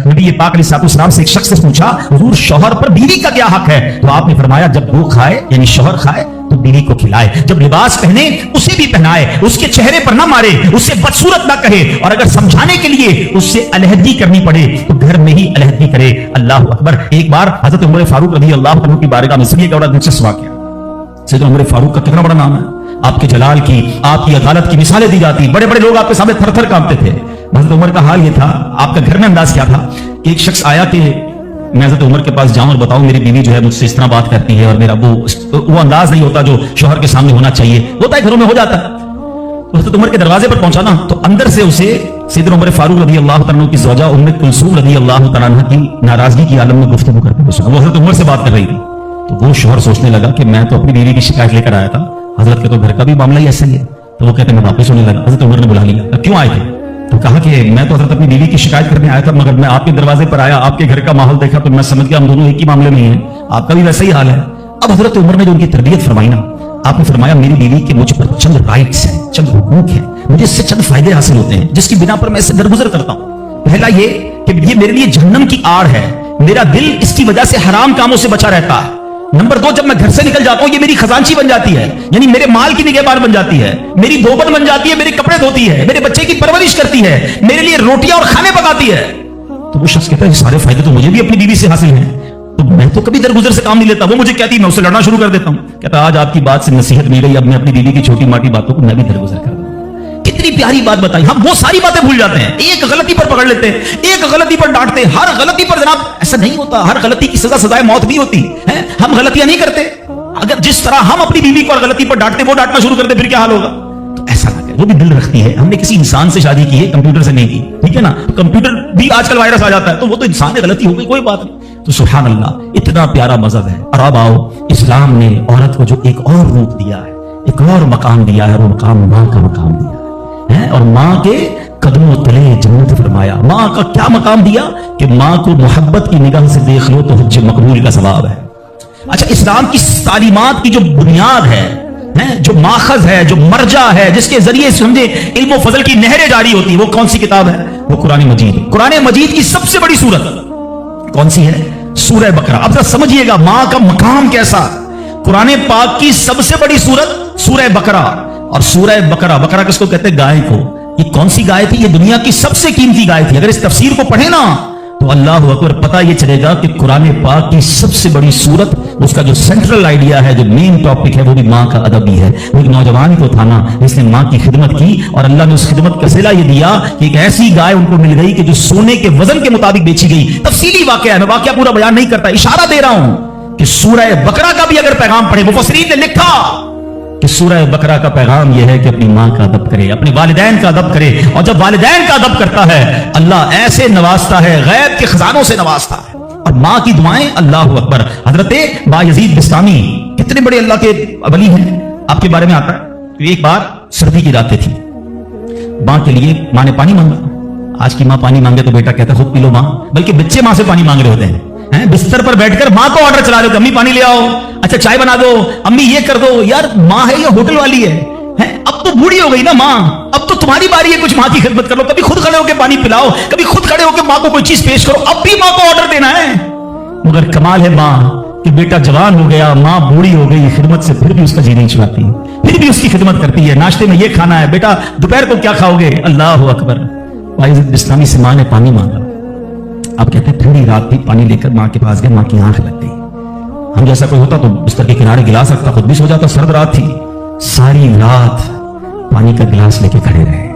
नबी पाक अलैहिस्सलाम से एक शख्स ने पूछा, हुजूर शौहर पर बीवी का क्या हक है? तो आपने फरमाया, जब वो खाए यानी शौहर खाए तो बीवी को खिलाए, जब लिबास पहने उसे भी पहनाए, उसके चेहरे पर ना मारे, उससे बदसूरत ना कहे, और अगर समझाने के लिए उससे अलहदगी करनी पड़े तो घर में ही अलहदगी करे। अल्लाह अकबर। एक बार हजरत उमर फारूक रज़ी अल्लाह अन्हु की बारगाह में सुनिए, बड़ा दिलचस्प वाक़या। सैयदना उमर फारूक का कितना बड़ा नाम है, आपके जलाल की, आपकी अदालत की मिसालें दी जाती, बड़े बड़े लोग आपके सामने थर थर कांपते थे। हजरत उमर का हाल ये था, आपका घर में अंदाज क्या था कि एक शख्स आया कि मैं हजरत उमर के पास जाऊं और बताऊं मेरी बीवी जो है मुझसे इस तरह बात करती है, और मेरा वो अंदाज नहीं होता जो शौहर के सामने होना चाहिए, होता है घरों में हो जाता है। तो हजरत उमर के दरवाजे पर पहुंचा ना, तो अंदर से उसे सैयदना उमर फारूक रज़ी अल्लाह तआला अन्हु की ज़ौजा उम्मे कुलसूम रज़ी अल्लाह तआला अन्हा की नाराजगी की आलम में गुफ्तगू करते हुए सुना। वो हजरत उमर से बात कर रही थी, तो वो शौहर सोचने लगा कि मैं तो अपनी बीवी की शिकायत लेकर आया था, हजरत के तो घर का भी मामला ही ऐसा ही है। तो वो कहते मैं वापस होने लगा। हजरत उमर ने बुला लिया, क्यों आए थे? तो कहा कि मैं तो हजरत अपनी बीवी की शिकायत करने आया था, मगर मैं आपके दरवाजे पर आया, आपके घर का माहौल देखा तो मैं समझ गया हम दोनों एक ही मामले में हैं, आपका भी वैसा ही हाल है। अब हजरत उमर ने जो उनकी तरबियत फरमाई ना, आपने फरमाया मेरी बीवी के मुझ पर चंद राइट्स हैं, चंद हुकूक हैं, मुझे इससे चंद फायदे हासिल होते हैं जिसकी बिना पर मैं इससे दरगुजर करता हूं। पहला ये कि ये मेरे लिए जहन्नम की आड़ है, मेरा दिल इसकी वजह से हराम कामों से बचा रहता है। नंबर 2, जब मैं घर से निकल जाता हूं ये मेरी खजांची बन जाती है, यानी मेरे माल की निगहबान बन जाती है, मेरी धोबन बन जाती है, मेरे कपड़े धोती है, मेरे बच्चे की परवरिश करती है, मेरे लिए रोटियां और खाने पकाती है। तो वो शख्स कहता है सारे फायदे तो मुझे भी अपनी बीवी से हासिल हैं, तो मैं तो कभी दरगुजर से काम नहीं लेता। वो मुझे कहती मैं उससे लड़ना शुरू कर देता हूं। कहता आज आपकी बात से नसीहत मिल गई, अब मैं अपनी बीवी की छोटी मोटी बातों को मैं भी दरगुजर कर दूं। कितनी प्यारी बात बताई। हम वो सारी बातें भूल जाते हैं, एक गलती पर पकड़ लेते हैं, एक गलती पर डांटते हैं। हर गलती पर जनाब ऐसा नहीं होता, हर गलती की सजा सजाए मौत भी होती है। हम गलतियां नहीं करते, अगर जिस तरह हम अपनी बीवी को गलती पर डांटते वो डांटना शुरू करते फिर क्या हाल होगा? तो ऐसा ना करें। वो भी दिल रखती है, हमने किसी इंसान से शादी की है, कंप्यूटर से नहीं की, ठीक है ना? तो कंप्यूटर भी आजकल वायरस आ जाता है, तो वो तो इंसान ने गलती हो गई, कोई बात नहीं। तो सुभान अल्लाह, इतना प्यारा मजहब है। और अब आओ, इस्लाम ने औरत को जो एक और रूप दिया है, एक और मकाम दिया है, वो मकाम माँ का मकाम दिया है, और माँ के कदमों तले जन्नत फरमाया। माँ का क्या मकाम दिया कि माँ को मोहब्बत की निगाह से देख लो तो हज मकबूल का सवाब है। अच्छा, इस्लाम की तालीमात की जो बुनियाद है, जो माखज है, जो मर्जा है, जिसके जरिए समझे इल्म फजल की नहरें जारी होती है, वो कौन सी किताब है? वो कुरान मजीद है। कुरान मजीद की सबसे बड़ी सूरत कौन सी है? सूरह बकरा। अब जरा समझिएगा माँ का मकाम कैसा। कुरान पाक की सबसे बड़ी सूरत सूरह बकरा। और सूरह बकरा, बकरा किसको कहते हैं? गाय को। ये कौन सी गाय थी? ये दुनिया की सबसे कीमती गाय थी। अगर इस तफसीर को पढ़े ना तो अल्लाह अकबर, पता ये चलेगा कि कुरान पाक की सबसे बड़ी सूरत, उसका जो सेंट्रल आइडिया है, जो मेन टॉपिक है, वो भी माँ का अदब ही है। एक नौजवान को था ना, इसने माँ की खिदमत की और अल्लाह ने उस खिदमत का सिला ये दिया कि एक ऐसी गाय उनको मिल गई कि जो सोने के वजन के मुताबिक बेची गई। तफसीली वाकया है, मैं वाकया पूरा बयान नहीं करता, इशारा दे रहा हूं कि सूरह बकरा का भी अगर पैगाम पढ़े, मुफस्सिरीन ने लिखा कि सूरह बकरा का पैगाम यह है कि अपनी माँ का अदब करे, अपने वालिदैन का अदब करे, और जब वालिदैन का अदब करता है अल्लाह ऐसे नवाजता है, गैब के खजानों से नवाजता है। और माँ की दुआएं, अल्लाह अकबर। हजरत बायजीद बिस्तामी कितने बड़े अल्लाह के वली हैं, आपके बारे में आता है। तो एक बार सर्दी की रातें थी, माँ के लिए माँ ने पानी मांगा। आज की माँ पानी मांगे तो बेटा कहता खुद पी लो माँ, बल्कि बच्चे माँ से पानी मांग रहे होते हैं। बिस्तर पर बैठकर माँ को ऑर्डर चला रहे हो, अम्मी पानी ले आओ, अच्छा चाय बना दो, अम्मी ये कर दो। यार माँ है या होटल वाली है? अब तो बूढ़ी हो गई ना माँ, अब तो तुम्हारी बारी है कुछ माँ की खिदमत कर लो। कभी खुद खड़े होकर पानी पिलाओ, कभी खुद खड़े होकर माँ को कोई चीज पेश करो। अब भी माँ को ऑर्डर देना है। मगर कमाल है माँ कि बेटा जवान हो गया, माँ बूढ़ी हो गई खिदमत से, फिर भी उसका जी नहीं छुड़ाती, फिर भी उसकी खिदमत करती है। नाश्ते में ये खाना है बेटा, दोपहर को क्या खाओगे? अल्लाह अकबर। बायजीद बिस्तामी से माँ ने पानी मांगा। अब कहते हैं ठंडी रात थी, पानी लेकर माँ के पास गए, माँ की आंख लग गई। हम जैसा कोई होता तो बिस्तर के किनारे गिलास रखता, खुद भी सो जाता। सर्द रात थी, सारी रात पानी का गिलास लेके खड़े रहे।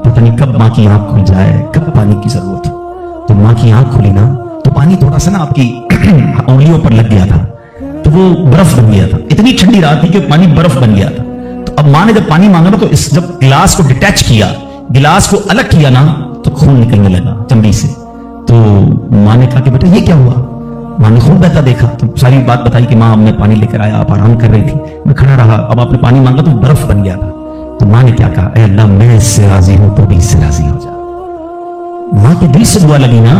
पता नहीं कब माँ की आंख खुल जाए, कब पानी की जरूरत हो। तो माँ की आंख खुली ना, तो पानी थोड़ा सा ना आपकी उंगलियों पर लग गया था, तो वो बर्फ बन गया था। इतनी ठंडी रात थी कि पानी बर्फ बन गया था। तो अब माँ ने जब पानी मांगा ना, तो जब गिलास को डिटैच किया, गिलास को अलग किया ना, तो खून निकलने लगा चमड़ी से। तो माँ ने कहा कि बेटा ये क्या हुआ? माँ ने खून बहता देखा तो सारी बात बताई कि माँ हमने पानी लेकर आया, आप आराम कर रही थी, मैं खड़ा रहा, अब आपने पानी मांगा तो बर्फ बन गया था। तो माँ ने क्या कहा? ऐ अल्लाह मैं इससे राजी हूं तो भी इससे राजी हो जा। माँ के दिल से दुआ लगी ना,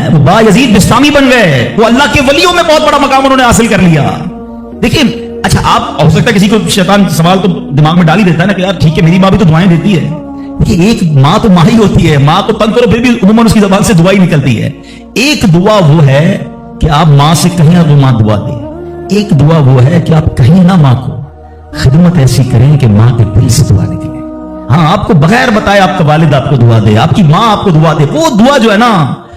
वो बायजीद बिस्तामी बन गए। वो अल्लाह के वलियों में बहुत बड़ा मकाम उन्होंने हासिल कर लिया। देखिए, अच्छा आप हो सकता है किसी को शैतान सवाल तो दिमाग में डाल ही देता है ना कि यार ठीक है मेरी माँ भी तो दुआएं देती है, کہ ایک ماں تو ماں ہی ہوتی ہے, ماں کو تنگ کرو پھر بھی عموماً اس کی زبان سے دعا ہی نکلتی ہے. ایک دعا وہ ہے کہ آپ ماں سے کہیں وہ ماں دعا دے, ایک دعا وہ ہے کہ آپ کہیں نہ ماں کو خدمت ایسی کریں کہ ماں کے دل سے دعا نکلے. ہاں, آپ کو بغیر بتائے آپ کا والد آپ کو دعا دے, آپ کی ماں آپ کو دعا دے, وہ دعا جو ہے نا,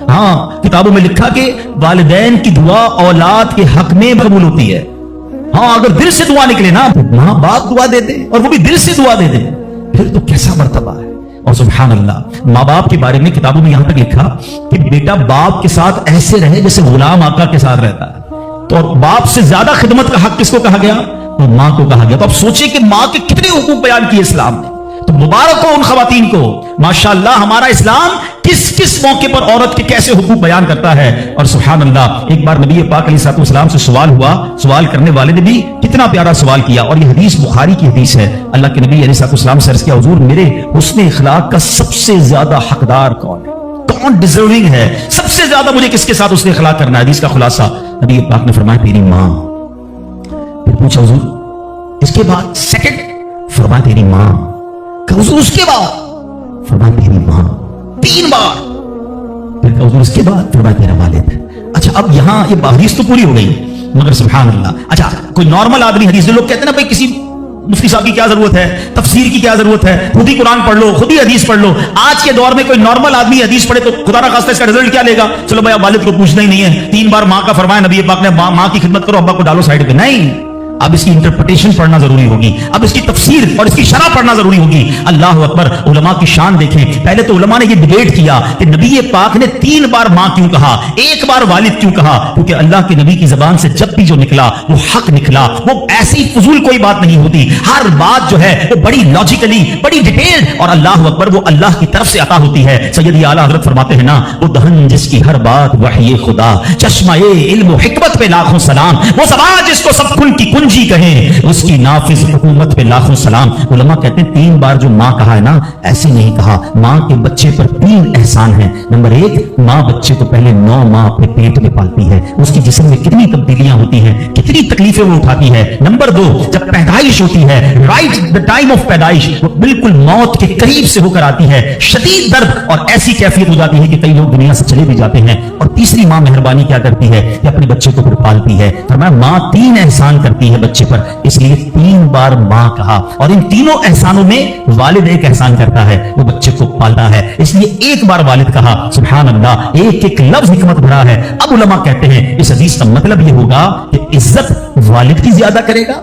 ہاں کتابوں میں لکھا کہ والدین کی دعا اولاد کے حق میں قبول ہوتی ہے. ہاں, اگر دل سے دعا نکلے نا, ماں باپ دعا دے دے اور وہ بھی دل سے دعا دے دے, پھر تو کیسا مرتبہ ہے. اور سبحان اللہ, ماں باپ کے بارے میں کتابوں میں یہاں تک لکھا کہ بیٹا باپ کے ساتھ ایسے رہے جیسے غلام آقا کے ساتھ رہتا ہے. تو باپ سے زیادہ خدمت کا حق کس کو کہا گیا؟ تو ماں کو کہا گیا. تو اب سوچیں کہ ماں کے کتنے حقوق بیان کیے اسلام نے. تو مبارک ہو ان خواتین کو, ماشاءاللہ ہمارا اسلام کس کس موقع پر عورت کے کیسے حقوق بیان کرتا ہے. اور سبحان اللہ, ایک بار نبی پاک علیہ الصلوۃ والسلام سے سوال ہوا, سوال کرنے والے نے بھی کتنا پیارا سوال کیا, اور یہ حدیث بخاری کی حدیث ہے. اللہ کے نبی علیہ الصلوۃ والسلام سے عرض کیا, حضور میرے حسن اخلاق کا سب سے زیادہ حقدار کون ہے, کون ڈیزرونگ ہے, سب سے زیادہ مجھے کس کے ساتھ حسن اخلاق کرنا ہے. حدیث کا خلاصہ نبی پاک نے فرمایا تیری ماں. پھر پوچھا حضور اس کے بعد سیکنڈ, فرمایا تیری ماں. حضور اس کے بعد, فرمایا تیری ماں. 3 بار. پھر حضور اس کے بعد, فرمایا تیرا والد. اچھا اب یہاں یہ حدیث تو پوری ہو گئی, مگر سبحان اللہ, اچھا کوئی نارمل آدمی, حدیث لوگ کہتے ہیں نا بھائی کسی مفتی صاحب کی کیا ضرورت ہے, تفسیر کی کیا ضرورت ہے, خود ہی قرآن پڑھ لو, خود ہی حدیث پڑھ لو. آج کے دور میں کوئی نارمل آدمی حدیث پڑھے تو خدا نہ خواستہ اس کا رزلٹ کیا لے گا؟ چلو بھائی والد کو پوچھنا ہی نہیں ہے, 3 بار ماں کا فرمایا نبی پاک نے, ماں کی خدمت کرو, ابا کو ڈالو سائڈ پہ. نہیں, اب اس کی انٹرپریٹیشن پڑھنا ضروری ہوگی, اب اس کی تفسیر اور اس کی شرح پڑھنا ضروری ہوگی. اللہ اکبر, علماء کی شان دیکھیں. پہلے تو علماء نے یہ ڈیبیٹ کیا کہ نبی پاک نے 3 بار ماں کیوں کہا, 1 بار والد کیوں کہا, کیونکہ اللہ کے نبی کی زبان سے جب بھی جو نکلا وہ حق نکلا, وہ ایسی فضول کوئی بات نہیں ہوتی. ہر بات جو ہے وہ بڑی لاجیکلی, بڑی ڈیٹیلڈ, اور اللہ اکبر وہ اللہ کی طرف سے عطا ہوتی ہے. سیدی اعلیٰ حضرت فرماتے ہیں نا, وہ دہن جس کی ہر بات وحی خدا, چشمہ علم و حکمت پہ لاکھوں سلام, وہ زبان جس کو سب کن کی کنجی کہیں, اس کی نافذ حکومت پہ لاکھوں سلام. علماء کہتے ہیں 3 بار جو ماں کہا ہے نا, ایسے نہیں کہا. ماں کے بچے پر 3 احسان ہیں. نمبر 1, ماں بچے کو پہلے 9 ماہ اپنے پیٹ میں پالتی ہے, اس کی جسم میں کتنی تبدیلیاں ہوتی ہیں, کتنی تکلیفیں وہ اٹھاتی ہے. نمبر 2, جب پیدائش ہوتی ہے, رائٹ دا ٹائم آف پیدائش, وہ بالکل موت کے قریب سے ہو کر آتی ہے, شدید درد اور ایسی کیفیت ہو جاتی ہے کہ کئی لوگ دنیا سے چلے بھی جاتے ہیں. اور تیسری ماں مہربانی کیا کرتی ہے کہ اپنے بچے کو پھر پالتی ہے. فرمایا ماں 3 احسان کرتی ہے بچے پر, اس لیے 3 بار ماں کہا. اور ان تینوں احسانوں میں والد ایک احسان کرتا ہے, وہ بچے کو پالتا ہے, اس لیے 1 بار والد کہا. سبحان اللہ, ایک لفظ حکمت بھرا ہے. اب علماء کہتے ہیں اس حدیث کا مطلب یہ ہوگا کہ عزت والد کی زیادہ کرے گا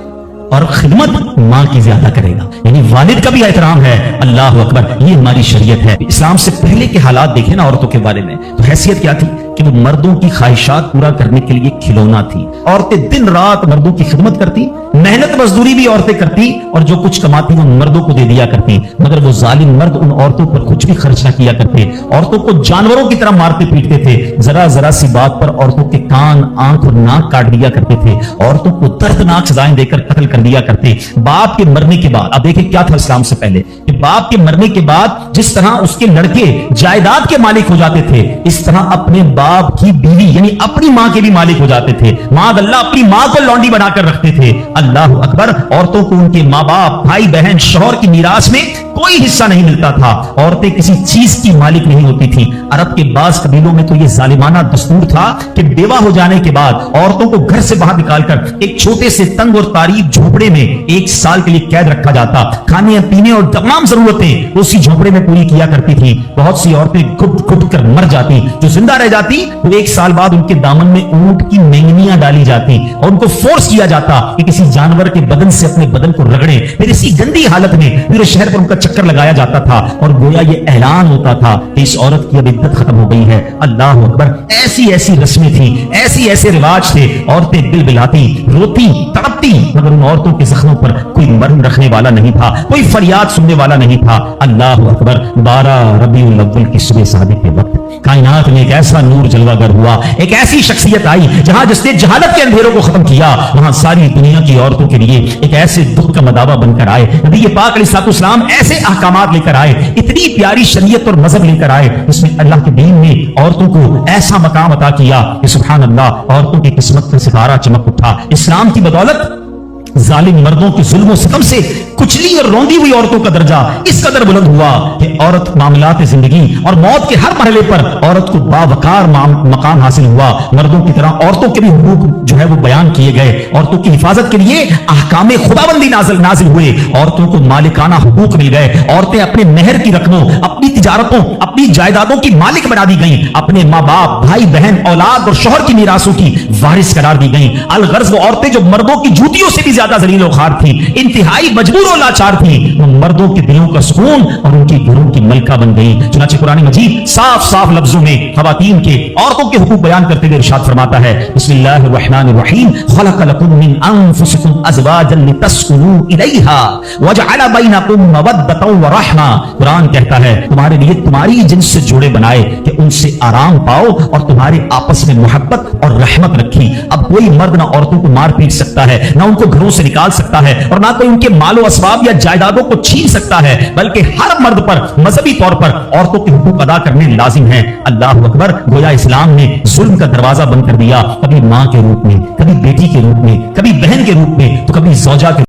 اور خدمت ماں کی زیادہ کرے گا, یعنی والد کا بھی احترام ہے. اللہ اکبر, یہ ہماری شریعت ہے. اسلام سے پہلے کے حالات دیکھیں نا عورتوں کے بارے میں, تو حیثیت کیا تھی کہ وہ مردوں کی خواہشات پورا کرنے کے لیے کھلونا تھی. عورتیں دن رات مردوں کی خدمت کرتی, محنت مزدوری بھی عورتیں کرتی, اور جو کچھ کماتی وہ مردوں کو دے دیا کرتی. مگر وہ ظالم مرد ان عورتوں پر کچھ بھی خرچ نہ کیا کرتے, عورتوں کو جانوروں کی طرح مارتے پیٹتے تھے. ذرا ذرا سی بات پر عورتوں کے کان, آنکھ اور ناک کاٹ دیا کرتے تھے, عورتوں کو دردناک سزائیں دے کر قتل کر دیا کرتے. باپ کے مرنے کے بعد, اب دیکھیں کیا تھا اسلام سے پہلے, کہ باپ کے مرنے کے بعد جس طرح اس کے لڑکے جائیداد کے مالک ہو جاتے تھے, اس طرح اپنے باپ کی بیوی یعنی اپنی ماں کے بھی مالک ہو جاتے تھے. معاذ اللہ, اپنی ماں کو لونڈی بنا کر رکھتے تھے. اللہ اکبر, عورتوں کو ان کے ماں باپ, بھائی بہن, شوہر کی میراث میں کوئی حصہ نہیں ملتا تھا. عورتیں کسی چیز کی مالک نہیں ہوتی تھی. عرب کے بعض قبیلوں میں تو یہ ظالمانہ دستور تھا کہ بیوہ ہو جانے کے بعد عورتوں کو گھر سے باہر نکال کر ایک چھوٹے سے تنگ اور تاریک جھونپڑے میں 1 سال کے لیے قید رکھا جاتا. کھانے پینے اور تمام ضرورتیں اسی جھونپڑے میں پوری کیا کرتی تھی. بہت سی عورتیں گھٹ گھٹ کر مر جاتی, جو زندہ رہ جاتی وہ 1 سال بعد ان کے دامن میں اونٹ کی مینگنیاں ڈالی جاتی اور ان کو فورس کیا جاتا کہ کسی جانور کے بدن سے اپنے بدن کو رگڑیں. پھر اسی گندی حالت میں پورے شہر پر ان کا چکر لگایا جاتا تھا, اور گویا یہ اعلان ہوتا تھا کہ اس عورت کی اب عدت ختم ہو گئی ہے. اللہ اکبر, ایسی ایسی رسمیں تھیں, ایسی ایسے رواج تھے. عورتیں بل بلاتی, روتی, تڑپتی, مگر ان عورتوں کے زخموں پر کوئی مرہم رکھنے والا نہیں تھا, کوئی فریاد سننے والا نہیں تھا. اللہ اکبر, 12 ربیع الاول کی صبح صادق کے وقت کائنات میں ایک ایسا نور جلوہ گر ہوا, ایک ایسی شخصیت آئی جہاں جس نے جہالت کے اندھیروں کو ختم کیا, وہاں ساری دنیا کی عورتوں کے لیے ایک ایسے دکھ کا مداوا بن کر آئے. نبی پاک علیہ الصلوۃ والسلام ایسے احکامات لے کر آئے, اتنی پیاری شریعت اور مذہب لے کر آئے, اس میں اللہ کے دین نے عورتوں کو ایسا مقام عطا کیا کہ سبحان اللہ, عورتوں کی قسمت کا ستارہ چمک اٹھا. اسلام کی بدولت जालिम मर्दों के जुल्म सितम से कुचली और रोंदी हुई औरतों का दर्जा इस कदर बुलंद हुआ कि औरत मामलात जिंदगी और मौत के हर मरहले पर औरत को बावकार मकाम हासिल हुआ। मर्दों की तरह औरतों के भी हुकूक जो है वो बयान किए गए। औरतों की हिफाजत के लिए अहकामे खुदाबंदी नाजिल हुए। औरतों को मालिकाना हुकूक मिल गए। औरतें अपने मेहर की रकमों, अपनी तिजारतों, अपनी जायदादों की मालिक बना दी गई। अपने माँ बाप, भाई बहन, औलाद और शोहर की मीरासों की वारिस करार दी गई। अलगर्ज वो औरतें जो मर्दों की जूतियों से भी ज्यादा जलील और खार थी, इंतहाई मजबूर और लाचार थी, वो मर्दों के दिलों का सुकून और उनकी घरों की मलका बन गई। चुनांचे कुरान मजीद साफ साफ लफ्जों में खवातीन के, औरतों के हुकूक बयान करते हुए इरशाद फरमाता है, बिस्मिल्लाहिर रहमानिर रहीम, खलक़ लकुम मिन अनफुसिकुम अज़वाजन लितस्कुनू इलैहा वजअल बैनकुम मवद्दतन व रहमा। कुरान कहता है तुम्हारे लिए तुम्हारी जिन्स से जोड़े बनाए कि उनसे आराम पाओ और तुम्हारे आपस में मोहब्बत और रहमत रखी। अब कोई मर्द ना औरतों को मार पीट सकता है, ना उनको घरों से निकाल सकता है और ना कोई उनके मालो असबाब या जायदादों को छीन सकता है, बल्कि हर मर्द पर मजहबी तौर पर औरतों के हुकूक अदा करने लाजिम है। अल्लाह अकबर। गोया इस्लाम ने जुल्म का दरवाजा बंद कर दिया, कभी मां के रूप में, कभी बेटी के रूप में, कभी बहन के रूप में, तो कभी ज़ौजा के